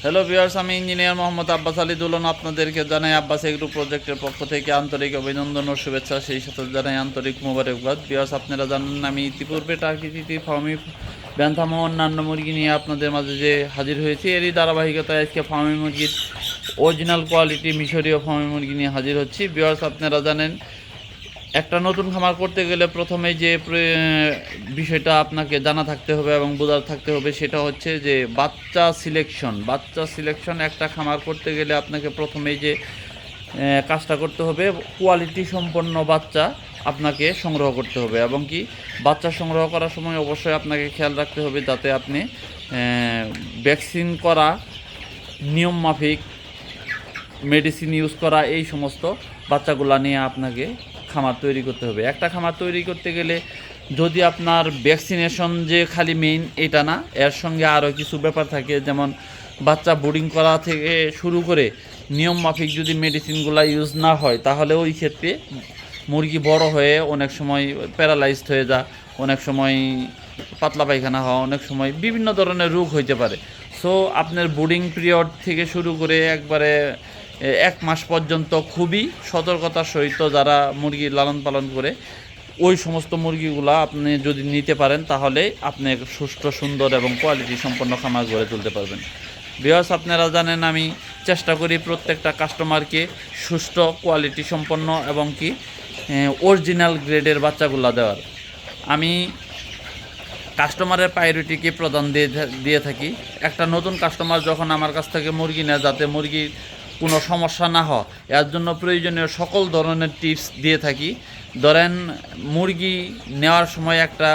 Hello viewers, আমি engineer Mohammad Abbas Ali দুলন আপনাদেরকে জানাই আব্বাস এগ্রো প্রজেক্টের পক্ষ থেকে আন্তরিক অভিনন্দন ও শুভেচ্ছা, সেই সাথে জানাই আন্তরিক মোবারকবাদ। ভিউয়ার্স, আপনারা জানেন আমি ইতিপূর্বে টার্কি তিতি ফার্মি ব্যান্থাম ও অন্যান্য মুরগি নিয়ে আপনাদের মাঝে যে হাজির হয়েছি, এরই ধারাবাহিকতায় আজকে ফার্মি মুরগির অরিজিনাল কোয়ালিটি মিশরীয় ফার্মি মুরগি নিয়ে হাজির হচ্ছি। ভিউয়ার্স, আপনারা জানেন একটা নতুন খামার করতে গেলে প্রথমে যে বিষয়টা আপনাকে জানা থাকতে হবে এবং বোঝা থাকতে হবে সেটা হচ্ছে যে বাচ্চা সিলেকশন। একটা খামার করতে গেলে আপনাকে প্রথমেই যে কাজটা করতে হবে, কোয়ালিটি সম্পন্ন বাচ্চা আপনাকে সংগ্রহ করতে হবে এবং কি বাচ্চা সংগ্রহ করার সময় অবশ্যই আপনাকে খেয়াল রাখতে হবে যাতে আপনি ভ্যাকসিন করা, নিয়ম মাফিক মেডিসিন ইউজ করা, এই সমস্ত বাচ্চাগুলা নিয়ে আপনাকে খামার তৈরি করতে হবে। একটা খামার তৈরি করতে গেলে যদি আপনার ভ্যাকসিনেশন যে খালি মেইন এটা না, এর সঙ্গে আরও কিছু ব্যাপার থাকে, যেমন বাচ্চা বোর্ডিং করা থেকে শুরু করে নিয়ম মাফিক যদি মেডিসিনগুলো ইউজ না হয় তাহলে ওই ক্ষেত্রে মুরগি বড় হয়ে অনেক সময় প্যারালাইজড হয়ে যায়, অনেক সময় পাতলা পায়খানা হওয়া, অনেক সময় বিভিন্ন ধরনের রোগ হইতে পারে। সো আপনার বোর্ডিং পিরিয়ড থেকে শুরু করে একবারে 1 মাস পর্যন্ত খুবই সতর্কতার সহিত যারা মুরগি লালন পালন করে ওই সমস্ত মুরগিগুলা আপনি যদি নিতে পারেন তাহলে আপনি সুষ্ঠু, সুন্দর এবং কোয়ালিটি সম্পন্ন খামার গড়ে তুলতে পারবেন। ভিউয়ার্স, আপনারা জানেন আমি চেষ্টা করি প্রত্যেকটা কাস্টমারকে সুষ্ঠু, কোয়ালিটি সম্পন্ন এবং কি অরিজিনাল গ্রেডের বাচ্চাগুলা দেওয়ার। আমি কাস্টমারের প্রায়োরিটিকে প্রদান দিয়ে থাকি। একটা নতুন কাস্টমার যখন আমার কাছ থেকে মুরগি নেয়, যাতে মুরগির কোনো সমস্যা না হয় এর জন্য প্রয়োজনীয় সকল ধরনের টিপস দিয়ে থাকি। ধরেন মুরগি নেওয়ার সময় একটা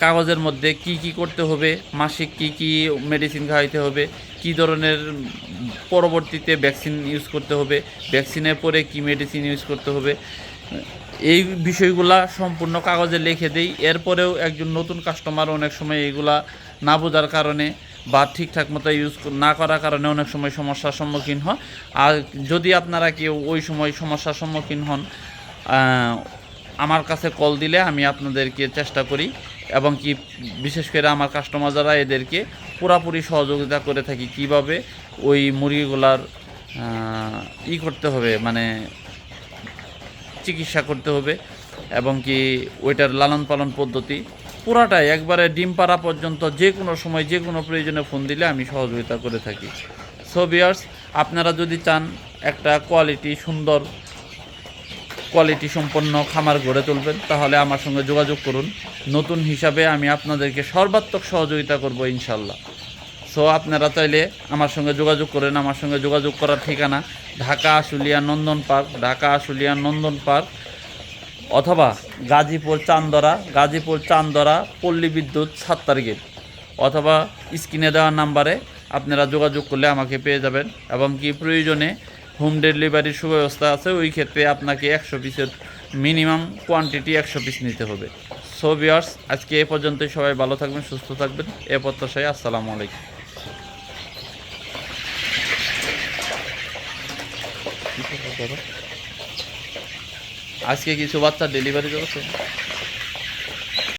কাগজের মধ্যে কি কি করতে হবে, মাসিক কি কি মেডিসিন খাওয়াইতে হবে, কি ধরনের পরবর্তীতে ভ্যাকসিন ইউজ করতে হবে, ভ্যাকসিনের পরে কি মেডিসিন ইউজ করতে হবে, এই বিষয়গুলা সম্পূর্ণ কাগজে লিখে দেই। এরপরেও একজন নতুন কাস্টমার অনেক সময় এইগুলা না বোঝার কারণে বা ঠিকঠাক মতো ইউজ না করার কারণে অনেক সময় সমস্যার সম্মুখীন হয়। আর যদি আপনারা কেউ ওই সময় সমস্যার সম্মুখীন হন, আমার কাছে কল দিলে আমি আপনাদেরকে চেষ্টা করি এবং কি বিশেষ করে আমার কাস্টমার যারা এদেরকে পুরোপুরি সহযোগিতা করে থাকি কিভাবে ওই মুরগিগুলার করতে হবে, মানে চিকিৎসা করতে হবে এবং কি ওইটার লালন পালন পদ্ধতি পুরাটাই একবারে ডিম পাড়া পর্যন্ত যে কোনো সময় যে কোনো প্রয়োজনে ফোন দিলে আমি সহযোগিতা করে থাকি। সো ভিউয়ার্স, আপনারা যদি চান একটা সুন্দর কোয়ালিটি সম্পন্ন খামার গড়ে তুলবেন তাহলে আমার সঙ্গে যোগাযোগ করুন। নতুন হিসাবে আমি আপনাদেরকে সর্বাত্মক সহযোগিতা করব ইনশাল্লাহ। সো আপনারা চাইলে আমার সঙ্গে যোগাযোগ করেন। আমার সঙ্গে যোগাযোগ করার ঠিকানা ঢাকা আশুলিয়া নন্দন পার্ক অথবা গাজীপুর চান্দরা পল্লী বিদ্যুৎ 7 গেট, অথবা স্ক্রিনে দেওয়া নাম্বারে আপনারা যোগাযোগ করলে আমাকে পেয়ে যাবেন এবং কি প্রয়োজনে হোম ডেলিভারির সুব্যবস্থা আছে। ওই ক্ষেত্রে আপনাকে 100 পিসের মিনিমাম কোয়ান্টিটি 100 পিস নিতে হবে। সো ভিউয়ার্স, আজকে এ পর্যন্তই। সবাই ভালো থাকবেন, সুস্থ থাকবেন, এ প্রত্যাশায় আসসালামু আলাইকুম। আজকে কিছু বাচ্চা ডেলিভারি করেছে।